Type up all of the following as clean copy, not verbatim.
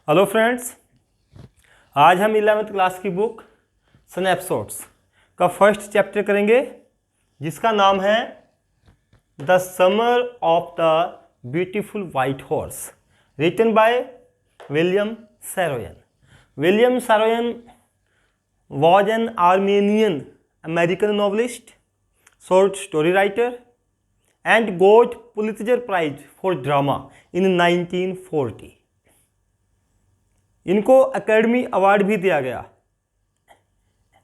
Hello friends, आज हम 11th class की बुक स्नैपशॉट्स का फर्स्ट चैप्टर करेंगे जिसका नाम है the summer of the beautiful white horse, written by William Saroyan. William Saroyan was an Armenian American novelist, short story writer, and got Pulitzer Prize for Drama in 1940. इनको academy award भी दिया गया।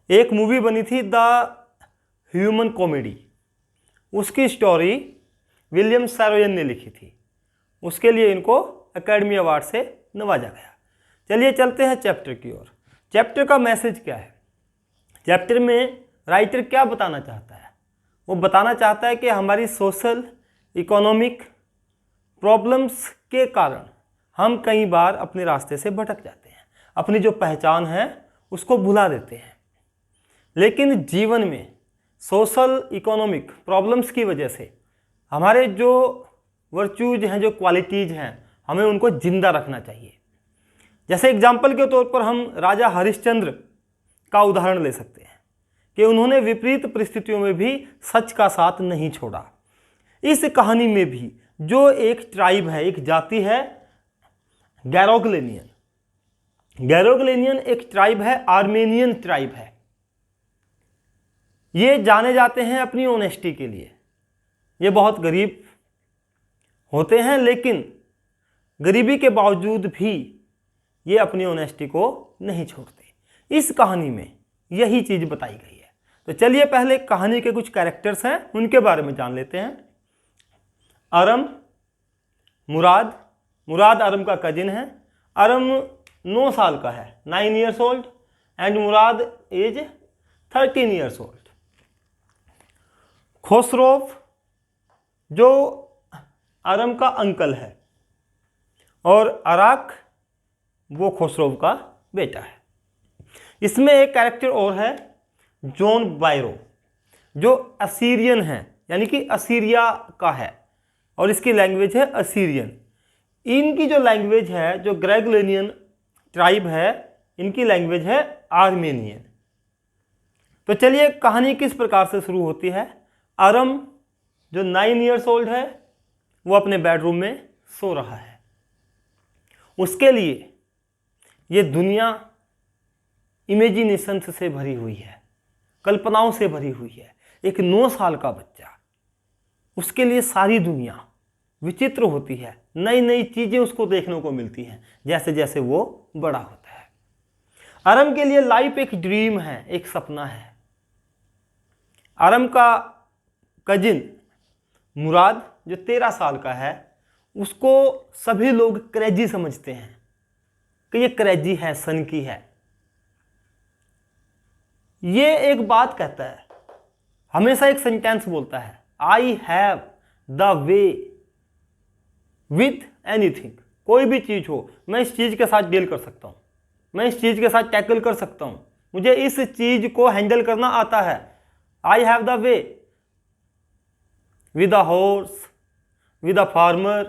एक movie बनी थी the human comedy, उसकी story William सरोयन ने लिखी थी, उसके लिए इनको एकेडमी अवार्ड से नवाजा गया। चलिए चलते हैं चैप्टर की ओर। चैप्टर का मैसेज क्या है? चैप्टर में राइटर क्या बताना चाहता है? वो बताना चाहता है कि हमारी सोशल इकोनॉमिक प्रॉब्लम्स के कारण हम कई बार अपने रास्ते से भटक जाते हैं, अपनी जो पहचान है उसको भुला देते हैं। लेकिन जीवन में सोशल इकोनॉमिक प्रॉब्लम्स की वजह से हमारे जो वर्च्यूज हैं, जो क्वालिटीज़ हैं, हमें उनको जिंदा रखना चाहिए। जैसे एग्जाम्पल के तौर पर हम राजा हरिश्चंद्र का उदाहरण ले सकते हैं कि उन्होंने विपरीत परिस्थितियों में भी सच का साथ नहीं छोड़ा। इस कहानी में भी जो एक ट्राइब है, एक जाति है गैरोग्लेनियन। गैरोग्लेनियन एक ट्राइब है, आर्मेनियन ट्राइब है। ये जाने जाते हैं अपनी ऑनेस्टी के लिए। ये बहुत गरीब होते हैं, लेकिन गरीबी के बावजूद भी ये अपनी ऑनेस्टी को नहीं छोड़ते। इस कहानी में यही चीज़ बताई गई है। तो चलिए पहले कहानी के कुछ कैरेक्टर्स हैं उनके बारे में जान लेते हैं। अरम, मुराद अरम का कजिन है। अरम 9 साल का है, 9 years old, and Mourad age 13 years old। Khosrove जो अरम का अंकल है, और अराक वो खुसरोव का बेटा है। इसमें एक कैरेक्टर और है, जॉन बायरो, जो असीरियन है, यानी कि असीरिया का है, और इसकी लैंग्वेज है असीरियन। इनकी जो लैंग्वेज है, जो ग्रेगलेनियन ट्राइब है, इनकी लैंग्वेज है आर्मेनियन। तो चलिए कहानी किस प्रकार से शुरू होती है। अरम जो 9 years old है, वो अपने बेडरूम में सो रहा है। उसके लिए ये दुनिया इमेजिनेशन से भरी हुई है, कल्पनाओं से भरी हुई है। एक 9 साल का बच्चा, उसके लिए सारी दुनिया विचित्र होती है, नई नई चीज़ें उसको देखने को मिलती हैं जैसे जैसे वो बड़ा होता है। अरम के लिए लाइफ एक ड्रीम है, एक सपना है। अरम का कजिन मुराद जो 13 साल का है, उसको सभी लोग क्रेजी समझते हैं कि ये क्रेजी है, सन की है। ये एक बात कहता है, हमेशा एक सेंटेंस बोलता है, I have the way with anything. कोई भी चीज़ हो, मैं इस चीज़ के साथ डील कर सकता हूँ, मैं इस चीज़ के साथ टैकल कर सकता हूँ, मुझे इस चीज़ को हैंडल करना आता है। I have the way with a horse, with a farmer.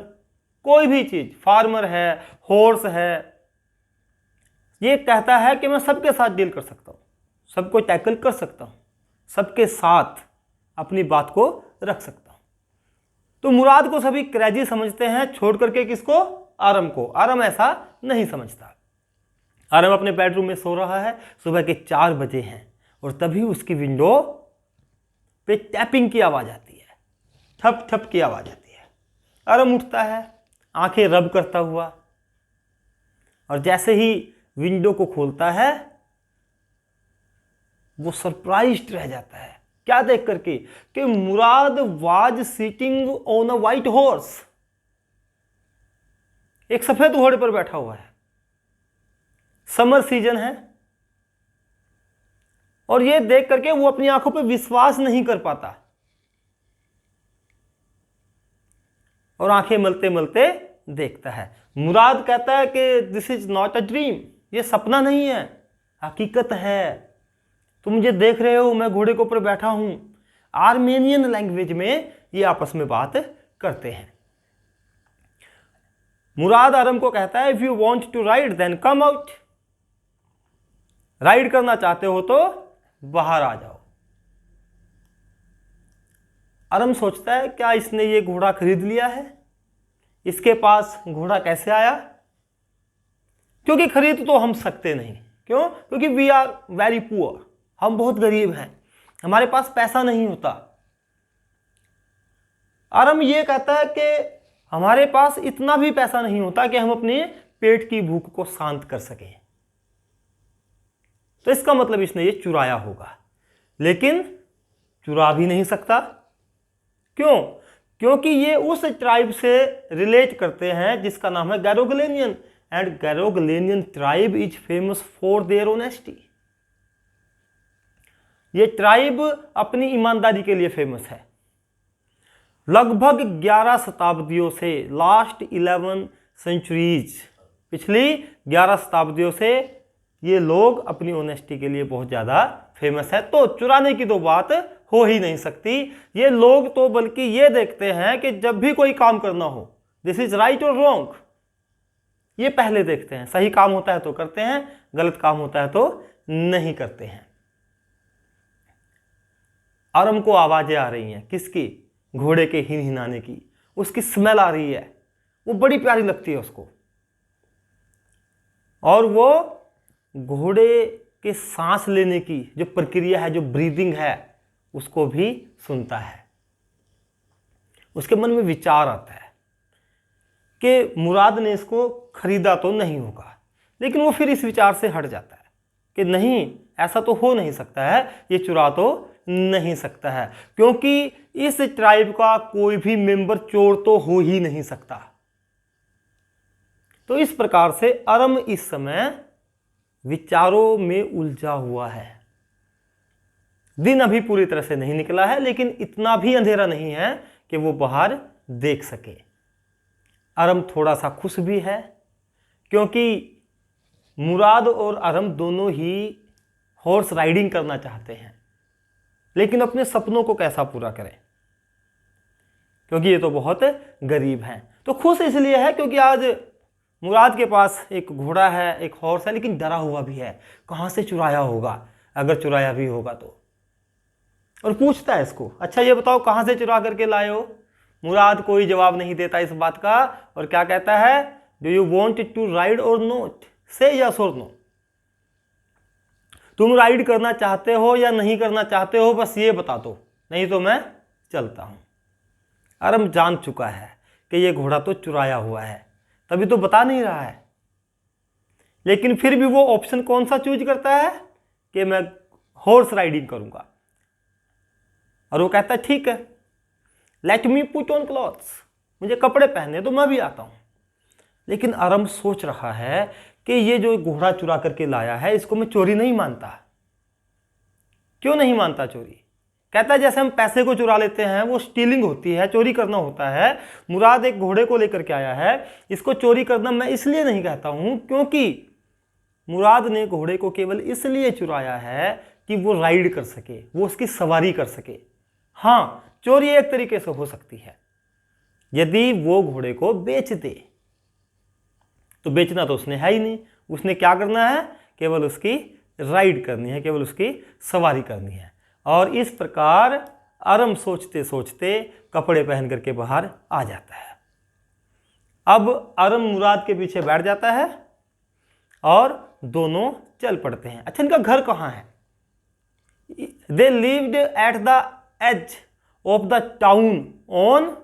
कोई भी चीज़, फार्मर है, हॉर्स है, ये कहता है कि मैं सबके साथ डील कर सकता हूँ, सबको टैकल कर सकता हूँ, सबके साथ अपनी बात को रख सकता हूँ। तो मुराद को सभी क्रेजी समझते हैं, छोड़ करके किसको? आरम को। आरम ऐसा नहीं समझता। आरम अपने बेडरूम में सो रहा है, सुबह के 4 बजे हैं, और तभी उसकी विंडो पे टैपिंग की आवाज़ आती है, ठप ठप की आवाज़ आती है। आरम उठता है, आंखें रब करता हुआ, और जैसे ही विंडो को खोलता है वो सरप्राइज्ड रह जाता है। क्या देख करके? कि Mourad was sitting on a white horse, एक सफेद घोड़े पर बैठा हुआ है। समर सीजन है, और ये देख करके वो अपनी आंखों पे विश्वास नहीं कर पाता, और आंखें मलते मलते देखता है। मुराद कहता है कि this is not a dream, ये सपना नहीं है, हकीकत है। तुम मुझे देख रहे हो, मैं घोड़े के ऊपर बैठा हूं। आर्मेनियन लैंग्वेज में ये आपस में बात करते हैं। मुराद अरम को कहता है, if you want to ride then come out, ride करना चाहते हो तो बाहर आ जाओ। अरम सोचता है क्या इसने ये घोड़ा खरीद लिया है, इसके पास घोड़ा कैसे आया, क्योंकि खरीद तो हम सकते नहीं। क्यों? क्योंकि वी आर वेरी पुअर, हम बहुत गरीब हैं, हमारे पास पैसा नहीं होता। अरम ये कहता है कि हमारे पास इतना भी पैसा नहीं होता कि हम अपने पेट की भूख को शांत कर सकें। तो इसका मतलब इसने ये चुराया होगा, लेकिन चुरा भी नहीं सकता। क्यों? क्योंकि ये उस ट्राइब से रिलेट करते हैं जिसका नाम है Garoghlanian, and Garoghlanian tribe is famous for their honesty. ये ट्राइब अपनी ईमानदारी के लिए फेमस है। लगभग 11 शताब्दियों से, लास्ट 11 सेंचुरीज, पिछली 11 शताब्दियों से ये लोग अपनी ऑनेस्टी के लिए बहुत ज़्यादा फेमस है। तो चुराने की तो बात हो ही नहीं सकती। ये लोग तो बल्कि ये देखते हैं कि जब भी कोई काम करना हो, दिस इज राइट और रॉन्ग, ये पहले देखते हैं। सही काम होता है तो करते हैं, गलत काम होता है तो नहीं करते हैं। अरम को आवाजें आ रही हैं, किसकी? घोड़े के हिनहिनाने की। उसकी स्मेल आ रही है, वो बड़ी प्यारी लगती है उसको, और वो घोड़े के सांस लेने की जो प्रक्रिया है, जो ब्रीदिंग है, उसको भी सुनता है। उसके मन में विचार आता है कि मुराद ने इसको खरीदा तो नहीं होगा, लेकिन वो फिर इस विचार से हट जाता है कि नहीं, ऐसा तो हो नहीं सकता है, ये चुरा तो नहीं सकता है, क्योंकि इस ट्राइब का कोई भी मेंबर चोर तो हो ही नहीं सकता। तो इस प्रकार से अरम इस समय विचारों में उलझा हुआ है। दिन अभी पूरी तरह से नहीं निकला है, लेकिन इतना भी अंधेरा नहीं है कि वो बाहर देख सके। अरम थोड़ा सा खुश भी है, क्योंकि मुराद और अरम दोनों ही हॉर्स राइडिंग करना चाहते हैं, लेकिन अपने सपनों को कैसा पूरा करें, क्योंकि ये तो बहुत गरीब हैं। तो खुश इसलिए है क्योंकि आज मुराद के पास एक घोड़ा है, एक हॉर्स है, लेकिन डरा हुआ भी है, कहाँ से चुराया होगा, अगर चुराया भी होगा तो। और पूछता है इसको, अच्छा ये बताओ कहाँ से चुरा करके लाए हो? मुराद कोई जवाब नहीं देता इस बात का, और क्या कहता है, do you want to ride or not, say yes or no, तुम राइड करना चाहते हो या नहीं करना चाहते हो, बस ये बता दो, नहीं तो मैं चलता हूं। अरम जान चुका है कि ये घोड़ा तो चुराया हुआ है, तभी तो बता नहीं रहा है, लेकिन फिर भी वो ऑप्शन कौन सा चूज करता है कि मैं हॉर्स राइडिंग करूंगा। और वो कहता है ठीक है, let me put on clothes, मुझे कपड़े पहने तो मैं भी आता हूं। लेकिन अरम सोच रहा है कि ये जो घोड़ा चुरा करके लाया है, इसको मैं चोरी नहीं मानता। क्यों नहीं मानता चोरी? कहता है जैसे हम पैसे को चुरा लेते हैं, वो स्टीलिंग होती है, चोरी करना होता है। मुराद एक घोड़े को लेकर के आया है, इसको चोरी करना मैं इसलिए नहीं कहता हूं क्योंकि मुराद ने घोड़े को केवल इसलिए चुराया है कि वो राइड कर सके, वो उसकी सवारी कर सके। हाँ, चोरी एक तरीके से हो सकती है यदि वो घोड़े को बेच दे, तो बेचना तो उसने है ही नहीं, उसने क्या करना है, केवल उसकी राइड करनी है, केवल उसकी सवारी करनी है। और इस प्रकार अरम सोचते सोचते कपड़े पहन करके बाहर आ जाता है। अब अरम मुराद के पीछे बैठ जाता है और दोनों चल पड़ते हैं। अच्छा, इनका घर कहाँ है? They lived at the edge of the town on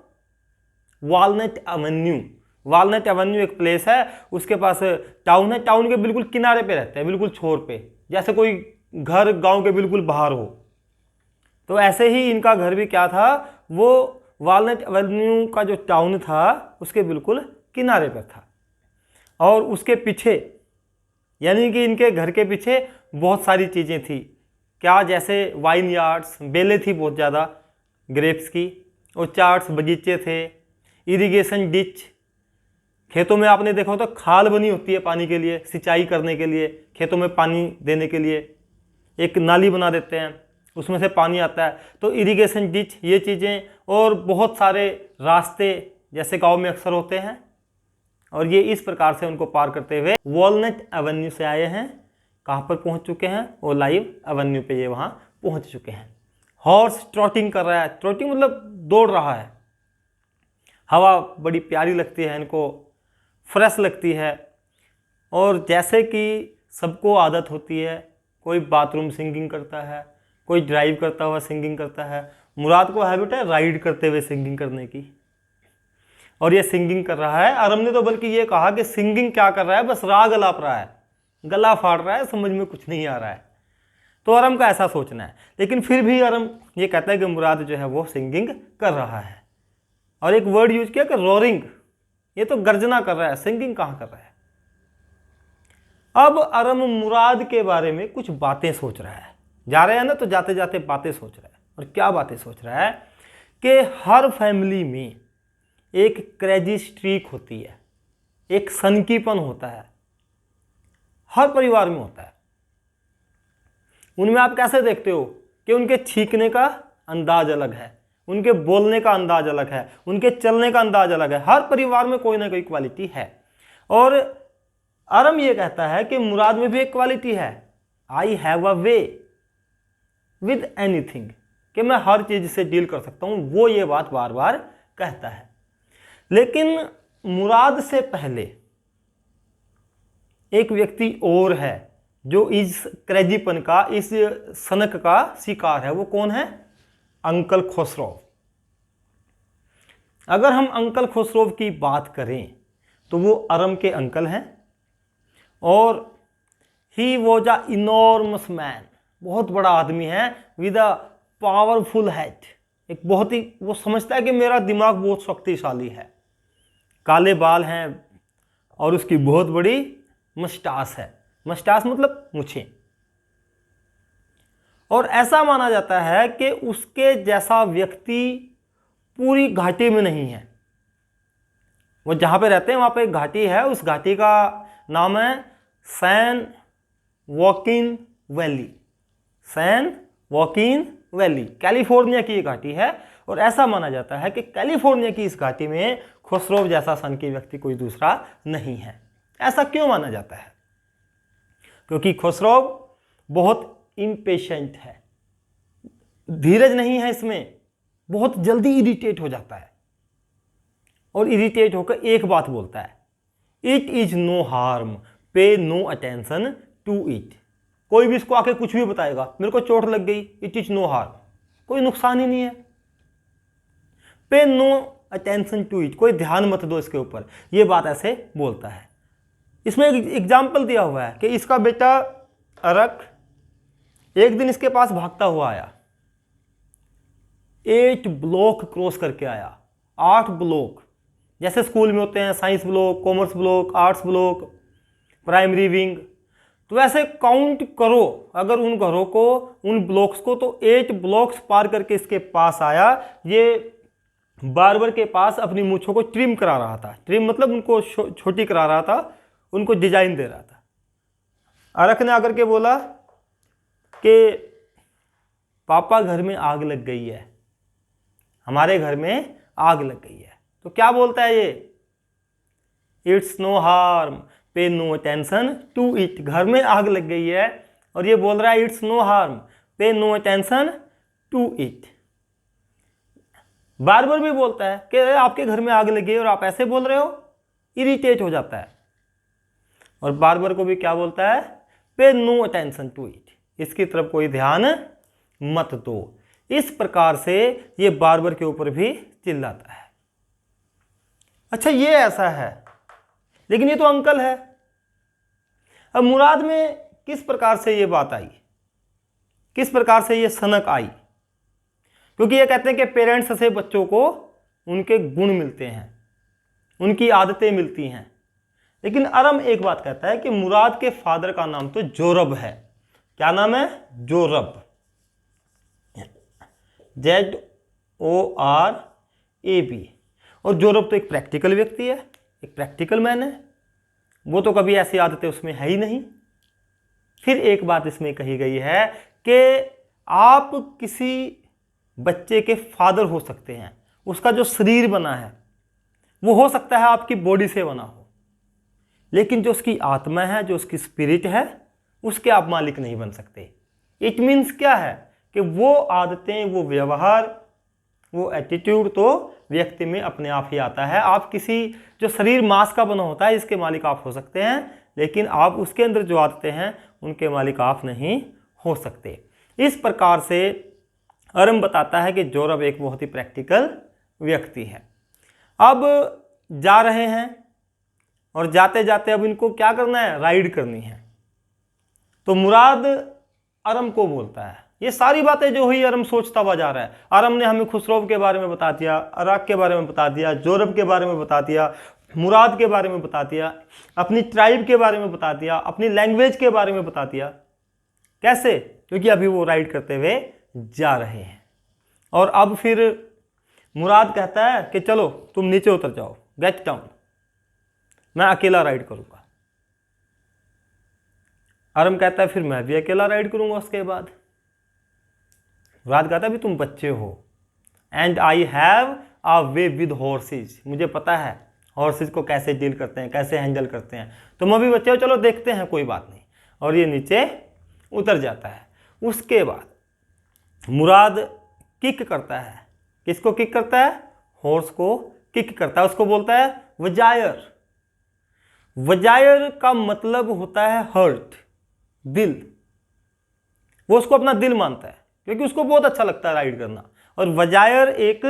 Walnut Avenue. Walnut Avenue एक प्लेस है, उसके पास टाउन है, टाउन के बिल्कुल किनारे पे रहते हैं, बिल्कुल छोर पे, जैसे कोई घर गांव के बिल्कुल बाहर हो। तो ऐसे ही इनका घर भी क्या था, वो वॉलनट एवेन्यू का जो टाउन था उसके बिल्कुल किनारे पर था। और उसके पीछे, यानी कि इनके घर के पीछे बहुत सारी चीज़ें थी। क्या? जैसे वाइन यार्ड्स, बेलें थी बहुत ज़्यादा ग्रेप्स की, और चार्ट्स, बगीचे थे, इरिगेशन डिच, खेतों में आपने देखा हो तो खाल बनी होती है पानी के लिए, सिंचाई करने के लिए, खेतों में पानी देने के लिए एक नाली बना देते हैं, उसमें से पानी आता है, तो इरिगेशन डिच, ये चीज़ें, और बहुत सारे रास्ते जैसे गांव में अक्सर होते हैं, और ये इस प्रकार से उनको पार करते हुए वॉलनट एवेन्यू से आए हैं। कहाँ पर पहुँच चुके हैं? ओलाइव एवेन्यू पे ये वहाँ पहुँच चुके हैं। हॉर्स ट्रॉटिंग कर रहा है, ट्रॉटिंग मतलब दौड़ रहा है। हवा बड़ी प्यारी लगती है इनको, फ्रेश लगती है। और जैसे कि सबको आदत होती है, कोई बाथरूम सिंगिंग करता है, कोई ड्राइव करता हुआ सिंगिंग करता है, मुराद को हैबिट है राइड करते हुए सिंगिंग करने की, और ये सिंगिंग कर रहा है। अरम ने तो बल्कि ये कहा कि सिंगिंग क्या कर रहा है, बस राग अलाप रहा है, गला फाड़ रहा है, समझ में कुछ नहीं आ रहा है। तो अरम का ऐसा सोचना है, लेकिन फिर भी अरम ये कहता है कि मुराद जो है वो सिंगिंग कर रहा है। और एक वर्ड यूज किया कि रोरिंग, ये तो गर्जना कर रहा है, सिंगिंग कहाँ कर रहा है। अब अरम मुराद के बारे में कुछ बातें सोच रहा है, जा रहे हैं ना, तो जाते जाते बातें सोच रहा है। और क्या बातें सोच रहा है कि हर फैमिली में एक क्रेजी स्ट्रीक होती है, एक सनकीपन होता है, हर परिवार में होता है। उनमें आप कैसे देखते हो कि उनके छींकने का अंदाज अलग है, उनके बोलने का अंदाज अलग है, उनके चलने का अंदाज अलग है। हर परिवार में कोई ना कोई क्वालिटी है। और अरम ये कहता है कि मुराद में भी एक क्वालिटी है, I have a way with anything, कि मैं हर चीज से डील कर सकता हूं। वो ये बात बार बार कहता है। लेकिन मुराद से पहले एक व्यक्ति और है जो इस क्रेजीपन का, इस सनक का शिकार है। वो कौन है? अंकल खुसरो। अगर हम अंकल खुसरो की बात करें तो वो अरम के अंकल हैं, और he was a enormous man, बहुत बड़ा आदमी है, विद अ पावरफुल हेड, एक बहुत ही, वो समझता है कि मेरा दिमाग बहुत शक्तिशाली है। काले बाल हैं और उसकी बहुत बड़ी मस्टास है, मस्टास मतलब मूछें। और ऐसा माना जाता है कि उसके जैसा व्यक्ति पूरी घाटी में नहीं है। वो जहाँ पे रहते हैं वहाँ पे एक घाटी है, उस घाटी का नाम है San Joaquin Valley. San Joaquin Valley California की ये घाटी है। और ऐसा माना जाता है कि कैलिफोर्निया की इस घाटी में खुसरो जैसा सन की व्यक्ति कोई दूसरा नहीं है। ऐसा क्यों माना जाता है? क्योंकि खुसरो बहुत इम्पेशेंट है, धीरज नहीं है इसमें, बहुत जल्दी इरिटेट हो जाता है। और इरिटेट होकर एक बात बोलता है, इट इज नो हार्म, पे नो अटेंशन टू इट। कोई भी इसको आके कुछ भी बताएगा, मेरे को चोट लग गई, इट इज नो हार्म, कोई नुकसान ही नहीं है। पे नो अटेंशन टू इट, कोई ध्यान मत दो इसके ऊपर, ये बात ऐसे बोलता है। इसमें एक एग्जाम्पल दिया हुआ है कि इसका बेटा अरक एक दिन इसके पास भागता हुआ आया, 8 ब्लॉक क्रॉस करके आया, 8 ब्लॉक, जैसे स्कूल में होते हैं science block, commerce block, arts block, primary wing, तो वैसे काउंट करो अगर उन घरों को, उन ब्लॉक्स को, तो 8 ब्लॉक्स पार करके इसके पास आया। ये बार्बर के पास अपनी मूंछों को ट्रिम करा रहा था, ट्रिम मतलब उनको छोटी करा रहा था, उनको डिजाइन दे रहा था। अरक ने आकर के बोला कि पापा घर में आग लग गई है, हमारे घर में आग लग गई है। तो क्या बोलता है ये? इट्स नो हार्म, पे नो अटेंशन टू इट। घर में आग लग गई है और ये बोल रहा है इट्स नो हार्म, पे नो अटेंशन टू इट। बार भी बोलता है कि आपके घर में आग लगी है और आप ऐसे बोल रहे हो, इरिटेट हो जाता है। और बार को भी क्या बोलता है? पे नो अटेंशन टू इट, इसकी तरफ कोई ध्यान मत दो। इस प्रकार से ये बार्बर के ऊपर भी चिल्लाता है। अच्छा, ये ऐसा है, लेकिन ये तो अंकल है। अब मुराद में किस प्रकार से ये बात आई, किस प्रकार से ये सनक आई? क्योंकि ये कहते हैं कि पेरेंट्स से बच्चों को उनके गुण मिलते हैं, उनकी आदतें मिलती हैं। लेकिन अरम एक बात कहता है कि मुराद के फादर का नाम तो जोरब है। क्या नाम है? जोरब, ZORAB। और जोरब तो एक प्रैक्टिकल व्यक्ति है, एक प्रैक्टिकल मैन है, वो तो कभी ऐसी आदतें उसमें है ही नहीं। फिर एक बात इसमें कही गई है कि आप किसी बच्चे के फादर हो सकते हैं, उसका जो शरीर बना है वो हो सकता है आपकी बॉडी से बना हो, लेकिन जो उसकी आत्मा है, जो उसकी स्पिरिट है, उसके आप मालिक नहीं बन सकते। इट मीन्स क्या है कि वो आदतें, वो व्यवहार, वो एटीट्यूड तो व्यक्ति में अपने आप ही आता है। आप किसी जो शरीर मांस का बना होता है इसके मालिक आप हो सकते हैं, लेकिन आप उसके अंदर जो आदतें हैं उनके मालिक आप नहीं हो सकते। इस प्रकार से अरम बताता है कि जोरब एक बहुत ही प्रैक्टिकल व्यक्ति है। अब जा रहे हैं और जाते जाते अब इनको क्या करना है, राइड करनी है। तो मुराद अरम को बोलता है, ये सारी बातें जो हुई अरम सोचता हुआ जा रहा है। अरम ने हमें खुसरो के बारे में बता दिया, अराक के बारे में बता दिया, जोरब के बारे में बता दिया, मुराद के बारे में बता दिया, अपनी ट्राइब के बारे में बता दिया, अपनी लैंग्वेज के बारे में बता दिया। कैसे? क्योंकि अभी वो राइड करते हुए जा रहे हैं। और अब फिर मुराद कहता है कि चलो तुम नीचे उतर जाओ, गेट डाउन, मैं अकेला राइड करूंगा। अरम कहता है फिर मैं भी अकेला राइड करूंगा। उसके बाद मुराद कहता है भी तुम बच्चे हो, and I have a way with horse's, मुझे पता है हॉर्सेज को कैसे डील करते हैं, कैसे हैंडल करते हैं। तुम अभी बच्चे हो, चलो देखते हैं, कोई बात नहीं। और ये नीचे उतर जाता है। उसके बाद मुराद किक करता है। किसको किक करता है? हॉर्स को किक करता है। उसको बोलता है वजायर। वजायर का मतलब होता है हर्ट, दिल। वो उसको अपना दिल मानता है क्योंकि उसको बहुत अच्छा लगता है राइड करना। और वजायर एक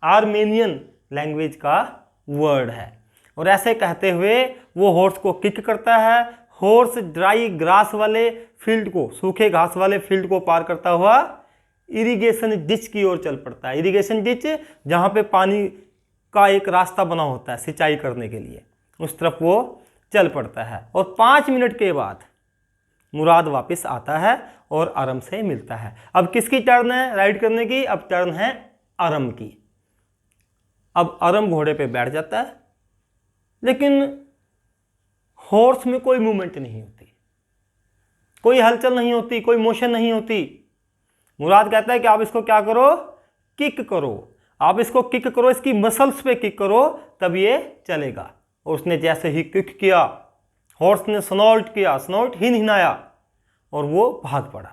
आर्मेनियन लैंग्वेज का वर्ड है। और ऐसे कहते हुए वो हॉर्स को किक करता है। हॉर्स ड्राई ग्रास वाले फील्ड को, सूखे घास वाले फील्ड को पार करता हुआ इरिगेशन डिच की ओर चल पड़ता है। इरिगेशन डिच जहाँ पे पानी का एक रास्ता बना होता है सिंचाई करने के लिए, उस तरफ वो चल पड़ता है। और 5 मिनट के बाद मुराद वापस आता है और अरम से मिलता है। अब किसकी टर्न है राइड करने की? अब टर्न है अरम की। अब अरम घोड़े पे बैठ जाता है, लेकिन हॉर्स में कोई मूवमेंट नहीं होती, कोई हलचल नहीं होती, कोई मोशन नहीं होती। मुराद कहता है कि आप इसको क्या करो, किक करो। आप इसको किक करो, इसकी मसल्स पे किक करो, तब ये चलेगा। और उसने जैसे ही किक किया, हॉर्स ने स्नॉर्ट किया, स्नॉर्ट हिनहिनाया और वो भाग पड़ा।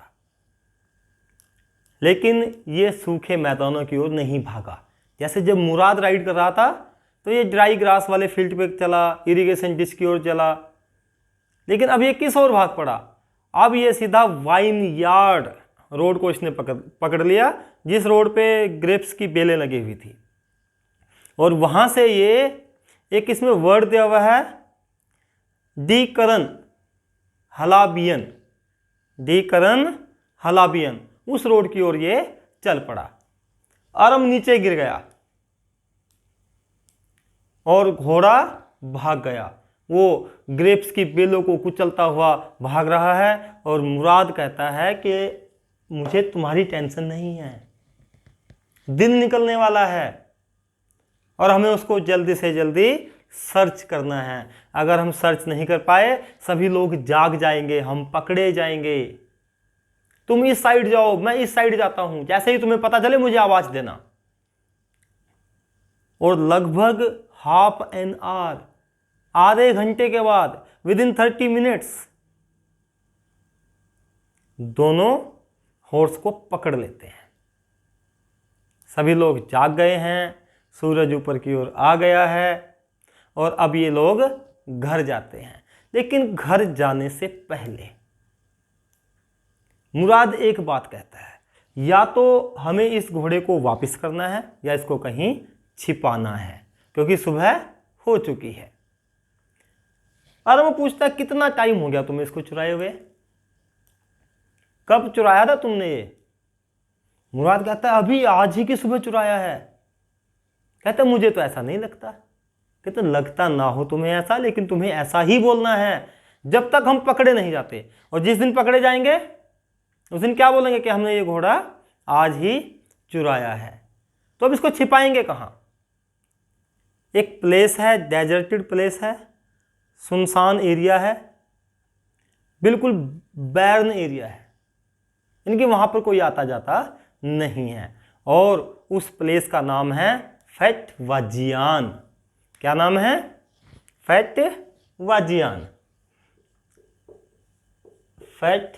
लेकिन ये सूखे मैदानों की ओर नहीं भागा। जैसे जब मुराद राइड कर रहा था तो ये ड्राई ग्रास वाले फील्ड पे चला, इरिगेशन डिच की ओर चला। लेकिन अब ये किस ओर भाग पड़ा? अब ये सीधा वाइन यार्ड रोड को इसने पकड़ लिया, जिस रोड पे ग्रेप्स की बेलें लगी हुई थी। और वहां से ये एक इसमें वर्ड दिया हुआ है डीकरन हलाबियन, डीकरन हलाबियन, उस रोड की ओर ये चल पड़ा। अरम नीचे गिर गया और घोड़ा भाग गया। वो ग्रेप्स की बेलों को कुचलता हुआ भाग रहा है। और मुराद कहता है कि मुझे तुम्हारी टेंशन नहीं है, दिन निकलने वाला है और हमें उसको जल्दी से जल्दी सर्च करना है। अगर हम सर्च नहीं कर पाए सभी लोग जाग जाएंगे, हम पकड़े जाएंगे। तुम इस साइड जाओ, मैं इस साइड जाता हूं, जैसे ही तुम्हें पता चले मुझे आवाज देना। और लगभग हाफ एन आवर, आधे घंटे के बाद, विदिन 30 मिनट्स, दोनों हॉर्स को पकड़ लेते हैं। सभी लोग जाग गए हैं, सूरज ऊपर की ओर आ गया है और अब ये लोग घर जाते हैं। लेकिन घर जाने से पहले मुराद एक बात कहता है, या तो हमें इस घोड़े को वापस करना है या इसको कहीं छिपाना है, क्योंकि सुबह हो चुकी है। अरम पूछता है कितना टाइम हो गया तुम्हें इसको चुराए हुए? कब चुराया था तुमने ये? मुराद कहता है अभी आज ही की सुबह चुराया है। कहता है मुझे तो ऐसा नहीं लगता। कहते लगता ना हो तुम्हें ऐसा, लेकिन तुम्हें ऐसा ही बोलना है जब तक हम पकड़े नहीं जाते। और जिस दिन पकड़े जाएंगे उस दिन क्या बोलेंगे कि हमने ये घोड़ा आज ही चुराया है। तो अब इसको छिपाएंगे कहां? एक प्लेस है, डेजर्टेड प्लेस है, सुनसान एरिया है, बिल्कुल बैर्न एरिया है, इनकी वहां पर कोई आता जाता नहीं है। और उस प्लेस का नाम है फैट वाजियान। क्या नाम है? फैट वाजियान, फैट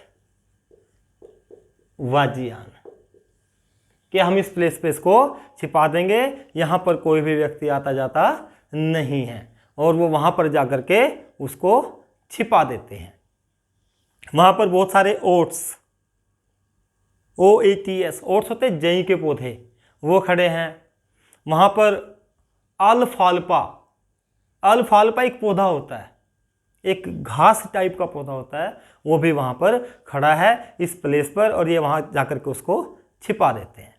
वाजियान, कि हम इस प्लेस पे इसको छिपा देंगे, यहाँ पर कोई भी व्यक्ति आता जाता नहीं है, और वो वहाँ पर जाकर के उसको छिपा देते हैं। वहाँ पर बहुत सारे ओट्स, OATS, ओट्स होते हैं जई के पौधे, वो खड़े हैं। वहाँ पर अल्फाल्फा, अल्फाल्फा एक पौधा होता है, एक घास टाइप का पौधा होता है, वो भी वहाँ पर खड़ा है इस प्लेस पर, और ये वहाँ जाकर के उसको छिपा देते हैं।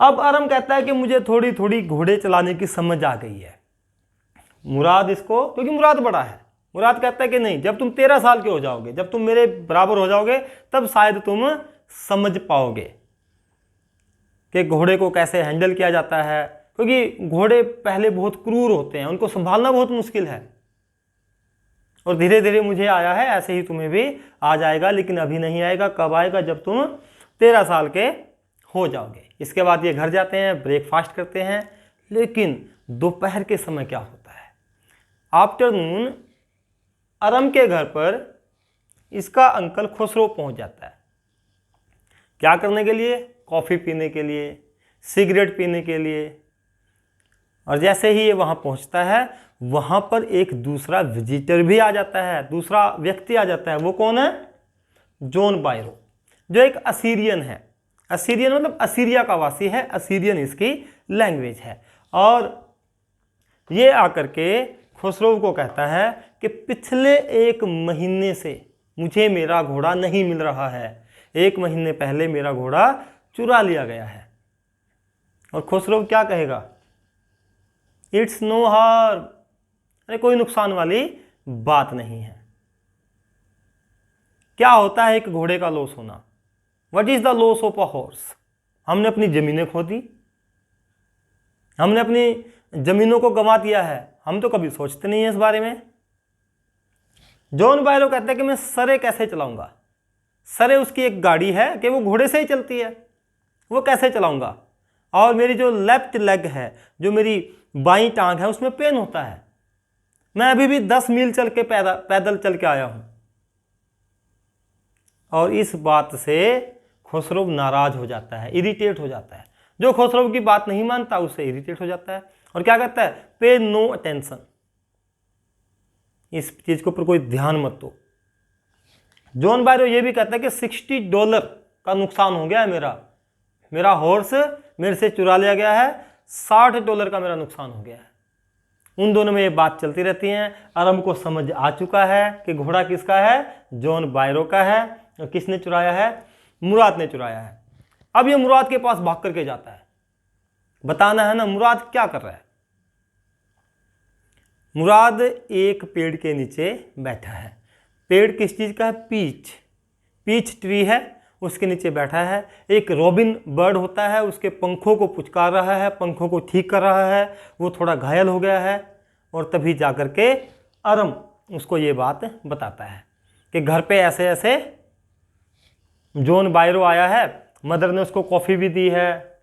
अब अरम कहता है कि मुझे थोड़ी थोड़ी घोड़े चलाने की समझ आ गई है। मुराद इसको, क्योंकि मुराद बड़ा है, मुराद कहता है कि नहीं, जब तुम 13 साल के हो जाओगे, जब तुम मेरे बराबर हो जाओगे, तब शायद तुम समझ पाओगे कि घोड़े को कैसे हैंडल किया जाता है, क्योंकि घोड़े पहले बहुत क्रूर होते हैं, उनको संभालना बहुत मुश्किल है, और धीरे धीरे मुझे आया है, ऐसे ही तुम्हें भी आ जाएगा, लेकिन अभी नहीं आएगा। कब आएगा? जब तुम 13 साल के हो जाओगे। इसके बाद ये घर जाते हैं, ब्रेकफास्ट करते हैं, लेकिन दोपहर के समय क्या होता है? आफ्टरनून अरम के घर पर इसका अंकल खुसरो पहुंच जाता है। क्या करने के लिए? कॉफ़ी पीने के लिए, सिगरेट पीने के लिए। और जैसे ही ये वहाँ पहुँचता है, वहाँ पर एक दूसरा विजिटर भी आ जाता है, दूसरा व्यक्ति आ जाता है। वो कौन है? जॉन बायरो, जो एक असीरियन है। असीरियन मतलब असीरिया का वासी है, असीरियन इसकी लैंग्वेज है। और ये आकर के खुसरो को कहता है कि पिछले 1 महीने से मुझे मेरा घोड़ा नहीं मिल रहा है, 1 महीने पहले मेरा घोड़ा चुरा लिया गया है। और खुसरो क्या कहेगा? इट्स नो हार्म, अरे कोई नुकसान वाली बात नहीं है। क्या होता है एक घोड़े का लॉस होना? What is the loss of a horse? हमने अपनी जमीनें खो दी, हमने अपनी जमीनों को गंवा दिया है, हम तो कभी सोचते नहीं है इस बारे में। जॉन बायरो कहता है कि मैं सरे कैसे चलाऊंगा? सरे उसकी एक गाड़ी है कि वो घोड़े से ही चलती है, वो कैसे चलाऊंगा? और मेरी जो लेफ्ट लेग है, जो मेरी बाईं टांग है, उसमें पेन होता है। मैं अभी भी 10 मील चल के पैदल चल के आया हूं। और इस बात से खुसरो नाराज हो जाता है, इरिटेट हो जाता है। जो खुसरो की बात नहीं मानता उससे इरिटेट हो जाता है, और क्या कहता है? पे नो अटेंशन, इस चीज के ऊपर कोई ध्यान मत दो। जॉन बायरो ये भी कहता है कि $60 का नुकसान हो गया है, मेरा हॉर्स मेरे से चुरा लिया गया है, $60 का मेरा नुकसान हो गया है। उन दोनों में ये बात चलती रहती है। अरम को समझ आ चुका है कि घोड़ा किसका है? जॉन बायरो का है। और किसने चुराया है? मुराद ने चुराया है। अब ये मुराद के पास भाग करके जाता है, बताना है ना मुराद क्या कर रहा है। मुराद एक पेड़ के नीचे बैठा है। पेड़ किस चीज़ का है? पीच ट्री है, उसके नीचे बैठा है। एक रॉबिन बर्ड होता है, उसके पंखों को पुचकार रहा है, पंखों को ठीक कर रहा है। वो थोड़ा घायल हो गया है, और तभी जाकर के अरम उसको ये बात बताता है कि घर पे ऐसे ऐसे जॉन बायरो आया है, मदर ने उसको कॉफ़ी भी दी है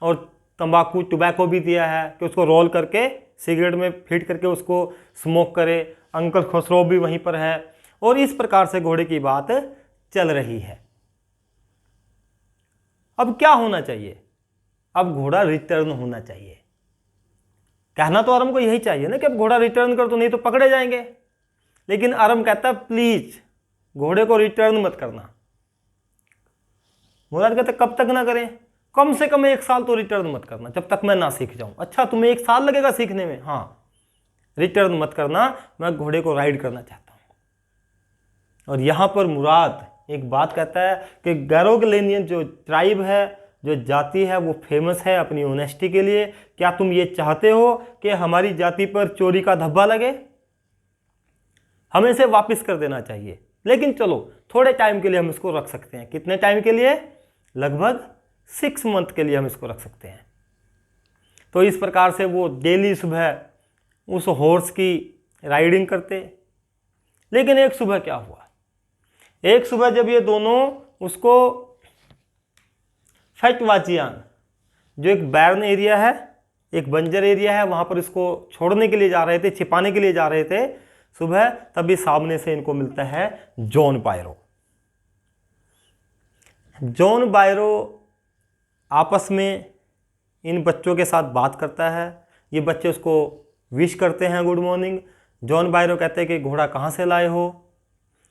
और टुबैको भी दिया है कि उसको रोल करके सिगरेट में फीड करके उसको स्मोक करे। अंकल खुसरो भी वहीं पर है, और इस प्रकार से घोड़े की बात चल रही है। अब क्या होना चाहिए? अब घोड़ा रिटर्न होना चाहिए। कहना तो अरम को यही चाहिए ना कि अब घोड़ा रिटर्न कर, तो नहीं तो पकड़े जाएंगे। लेकिन अरम कहता है प्लीज घोड़े को रिटर्न मत करना। मुराद कहते कब तक ना करें? कम से कम 1 साल तो रिटर्न मत करना, जब तक मैं ना सीख जाऊं। अच्छा, तुम्हें 1 साल लगेगा सीखने में? हाँ, रिटर्न मत करना, मैं घोड़े को राइड करना चाहता हूं। और यहां पर मुराद एक बात कहता है कि गैरोग्लेनियन जो ट्राइब है, जो जाति है, वो फेमस है अपनी ऑनेस्टी के लिए। क्या तुम ये चाहते हो कि हमारी जाति पर चोरी का धब्बा लगे? हमें इसे वापस कर देना चाहिए, लेकिन चलो थोड़े टाइम के लिए हम इसको रख सकते हैं। कितने टाइम के लिए? लगभग 6 मंथ के लिए हम इसको रख सकते हैं। तो इस प्रकार से वो डेली सुबह उस हॉर्स की राइडिंग करते। लेकिन एक सुबह क्या हुआ? एक सुबह जब ये दोनों उसको फैट वाजियान, जो एक बैरन एरिया है, एक बंजर एरिया है, वहाँ पर इसको छोड़ने के लिए जा रहे थे, छिपाने के लिए जा रहे थे सुबह, तभी सामने से इनको मिलता है जॉन बायरो। जॉन बायरो आपस में इन बच्चों के साथ बात करता है। ये बच्चे उसको विश करते हैं गुड मॉर्निंग। जॉन बायरो कहते हैं कि घोड़ा कहाँ से लाए हो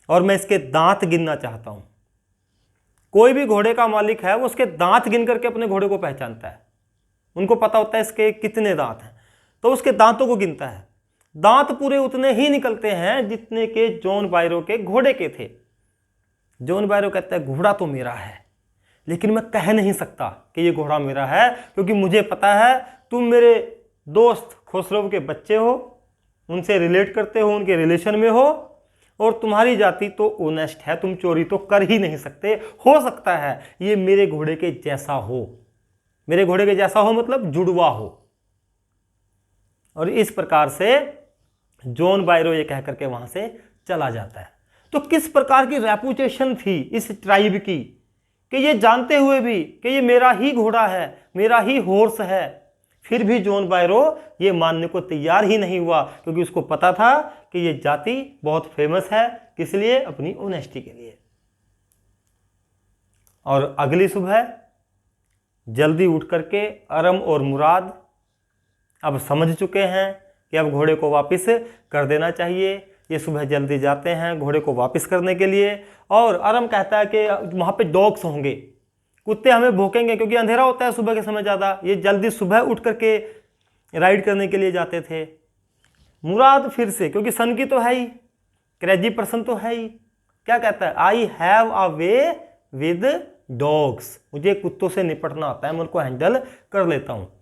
और मैं इसके दांत गिनना चाहता हूँ। कोई भी घोड़े का मालिक है वो उसके दांत गिन करके अपने घोड़े को पहचानता है। उनको पता होता है इसके कितने दांत हैं, तो उसके दांतों को गिनता है। दांत पूरे उतने ही निकलते हैं जितने के जॉन बायरो के घोड़े के थे। जॉन बायरो कहता है घोड़ा तो मेरा है, लेकिन मैं कह नहीं सकता कि ये घोड़ा मेरा है, क्योंकि मुझे पता है तुम मेरे दोस्त खुसरो के बच्चे हो, उनसे रिलेट करते हो, उनके रिलेशन में हो, और तुम्हारी जाति तो ऑनेस्ट है, तुम चोरी तो कर ही नहीं सकते। हो सकता है ये मेरे घोड़े के जैसा हो, मेरे घोड़े के जैसा हो मतलब जुड़वा हो। और इस प्रकार से जॉन बायरो ये कह करके वहां से चला जाता है। तो किस प्रकार की रेपुटेशन थी इस ट्राइब की कि ये जानते हुए भी कि ये मेरा ही घोड़ा है, मेरा ही हॉर्स है, फिर भी जॉन बायरो ये मानने को तैयार ही नहीं हुआ, क्योंकि उसको पता था कि ये जाति बहुत फेमस है। किस लिए? अपनी ऑनेस्टी के लिए। और अगली सुबह जल्दी उठ करके अरम और मुराद अब समझ चुके हैं कि अब घोड़े को वापस कर देना चाहिए। ये सुबह जल्दी जाते हैं घोड़े को वापस करने के लिए, और अरम कहता है कि वहाँ पे डॉग्स होंगे, कुत्ते हमें भौंकेंगे, क्योंकि अंधेरा होता है सुबह के समय ज़्यादा। ये जल्दी सुबह उठ करके राइड करने के लिए जाते थे। मुराद फिर से, क्योंकि सन की तो है ही, क्रेजी पर्सन तो है ही, क्या कहता है? I have a way with dogs, मुझे कुत्तों से निपटना आता है, मैं उनको हैंडल कर लेता हूँ।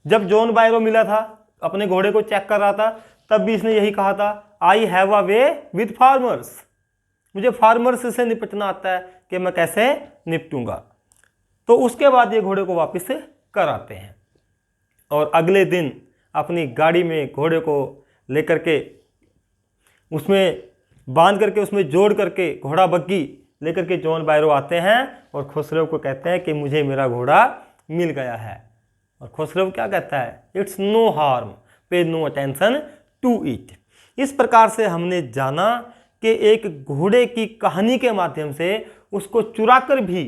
जब जॉन बायरो मिला था, अपने घोड़े को चेक कर रहा था, तब भी इसने यही कहा था, I have a way with farmers, मुझे फार्मर्स से निपटना आता है कि मैं कैसे निपटूंगा। तो उसके बाद ये घोड़े को वापस कर आते हैं, और अगले दिन अपनी गाड़ी में घोड़े को लेकर के उसमें बांध करके, उसमें जोड़ करके घोड़ा बग्गी लेकर के जॉन बायरो आते हैं और खुसरो को कहते हैं कि मुझे मेरा घोड़ा मिल गया है। और खुसरो क्या कहता है? इट्स नो हार्म, पे नो अटेंशन टू इट। इस प्रकार से हमने जाना कि एक घोड़े की कहानी के माध्यम से उसको चुराकर भी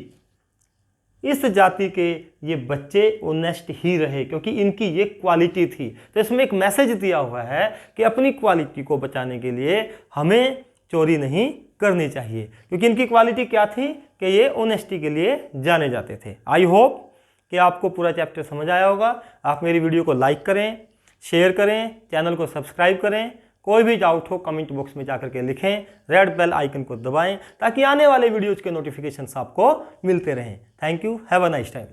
इस जाति के ये बच्चे ऑनेस्ट ही रहे, क्योंकि इनकी ये क्वालिटी थी। तो इसमें एक मैसेज दिया हुआ है कि अपनी क्वालिटी को बचाने के लिए हमें चोरी नहीं करनी चाहिए, क्योंकि इनकी क्वालिटी क्या थी कि ये ऑनेस्टी के लिए जाने जाते थे। आई होप कि आपको पूरा चैप्टर समझ आया होगा। आप मेरी वीडियो को लाइक करें, शेयर करें, चैनल को सब्सक्राइब करें। कोई भी डाउट हो कमेंट बॉक्स में जाकर के लिखें, रेड बेल आइकन को दबाएं ताकि आने वाले वीडियोज़ के नोटिफिकेशंस आपको मिलते रहें। Thank you, have a nice time.